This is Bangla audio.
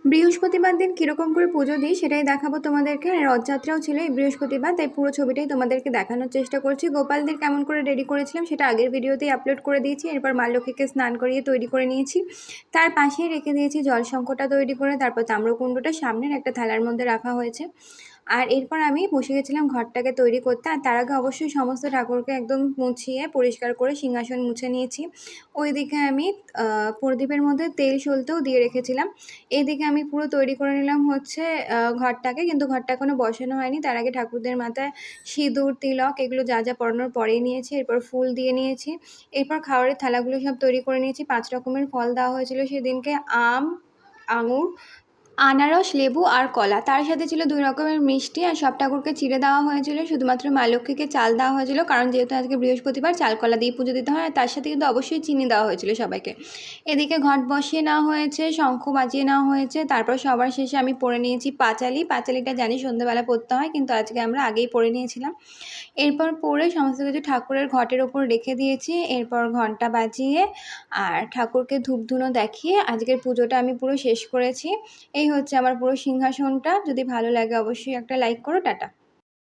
বৃহস্পতিবার দিন কীরকম করে পুজো দিই সেটাই দেখাবো তোমাদেরকে। আর রথযাত্রাও ছিল এই বৃহস্পতিবার, তাই পুরো ছবিটাই তোমাদেরকে দেখানোর চেষ্টা করছি। গোপালদের কেমন করে রেডি করেছিলাম সেটা আগের ভিডিওতেই আপলোড করে দিয়েছি। এরপর মা লক্ষ্মীকে স্নান করিয়ে তৈরি করে নিয়েছি, তার পাশেই রেখে দিয়েছি জলশঙ্কটা তৈরি করে, তারপর তাম্রকুণ্ডটা সামনের একটা থালার মধ্যে রাখা হয়েছে। আর এরপর আমি বসে গেছিলাম ঘরটাকে তৈরি করতে। আর তার আগে অবশ্যই সমস্ত ঠাকুরকে একদম মুছিয়ে পরিষ্কার করে সিংহাসন মুছে নিয়েছি। ওইদিকে আমি প্রদীপের মধ্যে তেল সলতেও দিয়ে রেখেছিলাম। এদিকে আমি পুরো তৈরি করে নিলাম হচ্ছে ঘরটাকে, কিন্তু ঘরটা এখনও বসানো হয়নি। তার আগে ঠাকুরদের মাথায় সিঁদুর, তিলক এগুলো যা যা পরানোর পরেই নিয়েছি। এরপর ফুল দিয়ে নিয়েছি। এরপর খাবারের থালাগুলো সব তৈরি করে নিয়েছি। 5 রকমের ফল দেওয়া হয়েছিল সেদিনকে, আম, আঙুর, আনারস, লেবু আর কলা। তার সাথে ছিল 2 রকমের মিষ্টি। আর সব ঠাকুরকে চিড়ে দেওয়া হয়েছিল, শুধুমাত্র মা লক্ষ্মীকে চাল দেওয়া হয়েছিল, কারণ যেহেতু আজকে বৃহস্পতিবার চাল কলা দিয়ে পুজো দিতে হয়। আর তার সাথে কিন্তু অবশ্যই চিনি দেওয়া হয়েছিল সবাইকে। এদিকে ঘট বসিয়ে নেওয়া হয়েছে, শঙ্খ বাজিয়ে নেওয়া হয়েছে। তারপর সবার শেষে আমি পরে নিয়েছি পাঁচালি। পাঁচালিটা জানি সন্ধ্যেবেলা পড়তে হয়, কিন্তু আজকে আমরা আগেই পরে নিয়েছিলাম। এরপর পরে সমস্ত কিছু ঠাকুরের ঘটের ওপর রেখে দিয়েছি। এরপর ঘণ্টা বাজিয়ে আর ঠাকুরকে ধূপ-ধুনো দেখিয়ে আজকের পুজোটা আমি পুরো শেষ করেছি। এই হচ্ছে আমার পুরো সিংহাসনটা। যদি ভালো লাগে অবশ্যই একটা লাইক করো। টাটা।